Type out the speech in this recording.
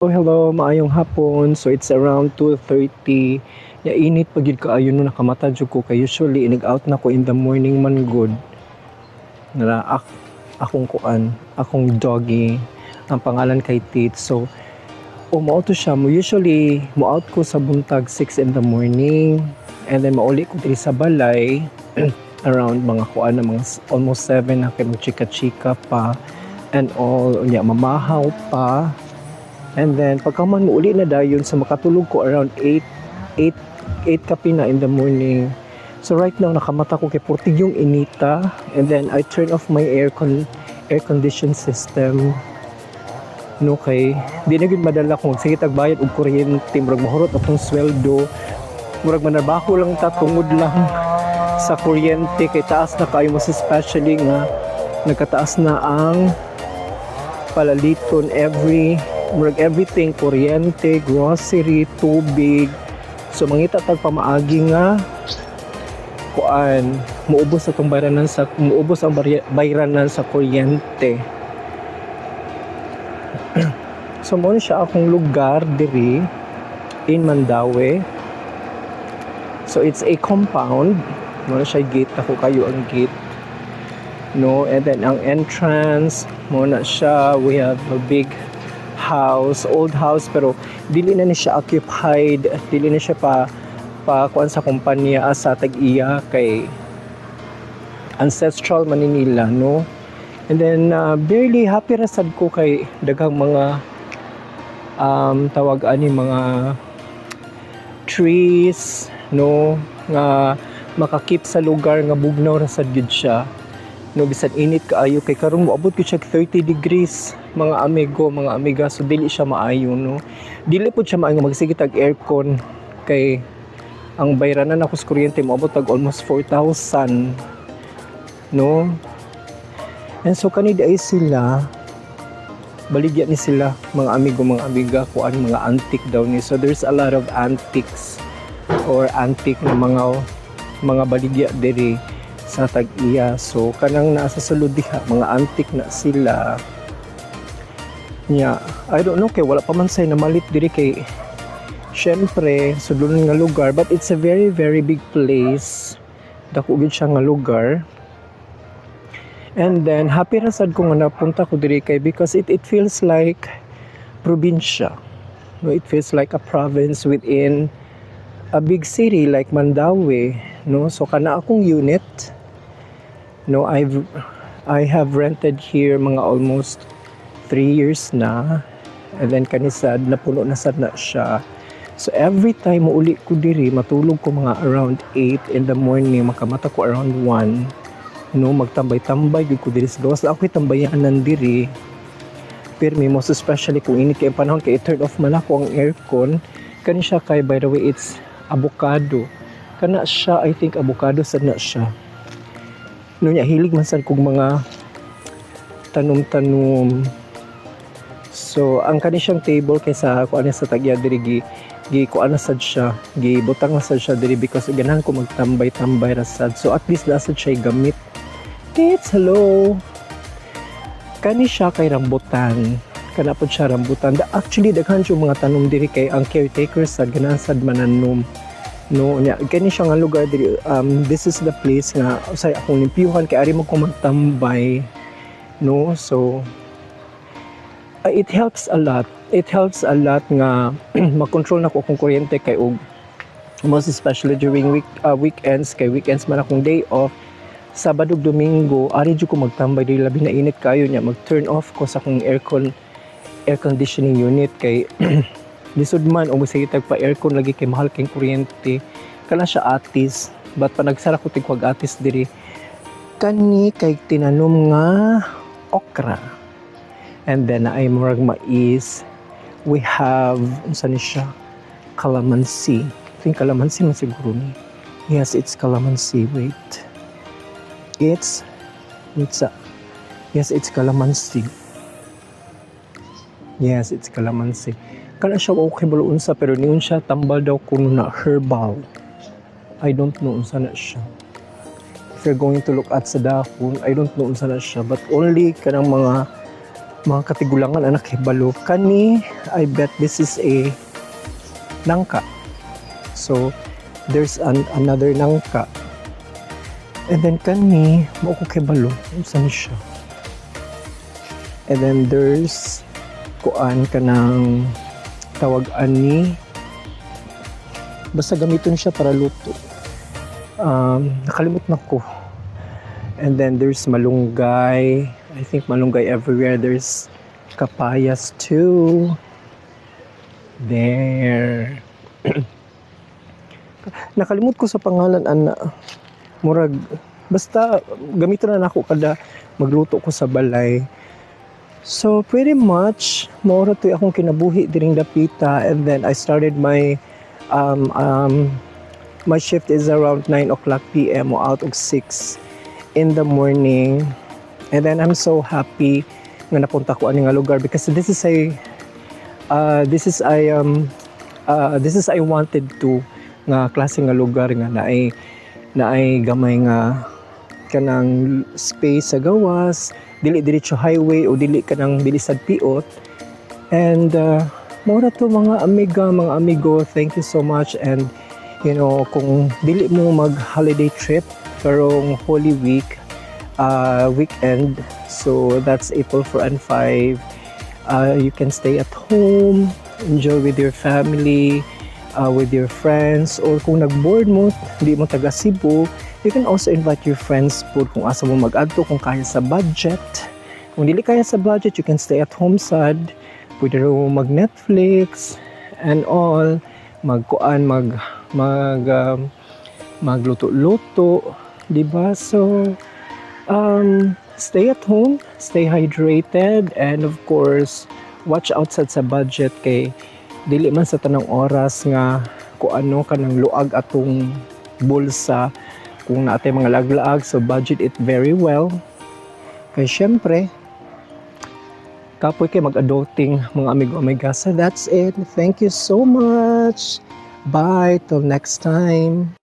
Oh, hello, maayong hapon. So it's around 2:30. Ya init pa gyud kaayo no nakamata jud ko kay usually inig-out na ko in the morning man good. Nara akong kuan, akong doggy. Ang pangalan kay Tit. So mao to siya. Mo usually mo out ko sa buntag 6 in the morning and then mauli ko diri sa balay around mga kuan na mga almost 7 na kay magchika-chika pa and all unya mamahaw pa. And then, pagka man uli na dayon, sa makatulog ko around 8 kapi na in the morning. So right now, nakamata ko kay portig yung inita. And then, I turn off my air condition system. No, kay, di na yun madala kung sige tagbayad og kuryente, murag mahurot atong sweldo. Murag manabaho lang ta, tungod lang sa kuryente, kay taas na kayo mas especially nga, nagkataas na ang palaliton everything, kuryente, grocery, tubig. So mangita tag pamaagi nga kuan muubos ang bayranan sa kuryente. So mo siya akong lugar diri in Mandaue. So it's a compound. Mo siya gate, ako kayo ang gate. No, and then ang entrance mo na siya, we have a big house, old house, pero dili na siya occupied, dili na siya pa kuan sa kumpanya sa tag-iya kay ancestral Manila, no? And then barely happy rasad ko kay daghang mga tawag ani mga trees, no, nga makakip sa lugar nga bugnaw rasad gid siya. No, bisan init kaayo kay karon moabot ko siya 30 degrees mga amigo, mga amiga, so dili siya maayo, no. Dili pud siya maayo magsigit og aircon kay ang bayranan ako sa kuryente moabot og almost 4,000, no. And so kanid ay sila baligya ni sila mga amigo, mga amiga, kuan mga antique daw ni. So there's a lot of antiques or antique na mga baligya diri sa tag-iya. So kanang nasa sulod diha mga antique na sila nya. I don't know kay wala pa man say na malit diri kay syempre sudlon nga lugar, but it's a very very big place, dako gid siya nga lugar. And then happy ra sad ko nga napunta ko diri kay because it feels like probinsya, no? It feels like a province within a big city like Mandaue, no. So kana akong unit, no, I have rented here mga almost 3 years na, and then kanisad napuno na sad na siya. So every time mauli ko diri, matulog ko mga around 8 in the morning, makamata ko around 1, no, magtambay-tambay gid ko diri sa gawas. Ako tambayanan diri pirmi, most especially kung init kay panahon kay turn off man ako ang aircon. Kani siya kay, by the way, it's avocado. Kana siya, I think avocado sad na siya. No, nya hilig man sad kog mga tanom-tanom. So ang kani siyang table kaysa kuan sa tagya diri gi kuan sad siya, gi butang na sad siya diri because ganahan ko magtambay-tambay ra sad. So at least nasad siya gamit. Kids, hello. Kani siya kay rambutan. Kana pod siya rambutan. Actually daghan siya mga tanom diri kay ang caretaker sad ganahan sad mananom. No, nya kani siya nga lugar diri. This is the place nga usay akong limpyuhan kay ari mo ko magtambay, no. So it helps a lot. It helps a lot nga makontrol na ko akong kuryente kay og most especially during weekends, kay weekends man akong day off. Sabado ug Domingo ari jud ko magtambay dili labi na init kayo nya mag-turn off ko sa akong air conditioning unit kay lisod man o musayitag pa aircon lagi kay mahal kay kuryente. Kana siya atis, but pa nagsara ko tigwag atis diri. Kani kay tinanom nga okra. And then ay murag mais. We have unsa ni siya? Calamansi. I think calamansi man siguro ni. Yes, it's calamansi. Wait. Yes, it's calamansi. Yes, it's calamansi. Kana siya okay balo unsa, pero niun siya tambal daw kuno na herbal. I don't know unsa na siya. If you're going to look at sa dahon, I don't know unsa na siya, but only kanang mga mga katigulangan anak hibalo kani. I bet this is a nangka. So there's another nangka. And then kani mo ko kibalo unsa ni siya. And then there's kuan kanang tawag-an ni, basta gamiton siya para luto. Nakalimot na ko. And then there's malunggay. I think malunggay everywhere. There's kapayas too. There. Nakalimot ko sa pangalan ana. Murag basta gamiton na nako kada magluto ko sa balay. So pretty much maura to akong kinabuhi diring dapita, and then I started my my shift is around 9 o'clock p.m. o out of 6 in the morning. And then I'm so happy nga napunta ko ani nga lugar because this is I wanted to nga klase nga lugar nga naay gamay nga kanang space sa gawas, dili diretso highway o dili kanang bilisad piot. And mura to mga amigo, thank you so much. And you know, kung dili mo mag holiday trip karong Holy Week weekend, so that's April 4 and 5, you can stay at home, enjoy with your family, with your friends, or kung nag-board mo, hindi mo taga Cebu, you can also invite your friends po kung asa mo mag-adto, kung kaya sa budget. Kung dili kaya sa budget, you can stay at home sad, pwede rin mag-Netflix and all, magluto-luto, diba? So stay at home, stay hydrated, and of course watch outside sa budget, kay dili man sa tanang oras nga kung ano kanang luag atong bulsa kung naatay mga laglaag. So budget it very well, kay syempre kapoy kay mag-adulting mga amigo-amiga. So that's it, thank you so much, bye till next time.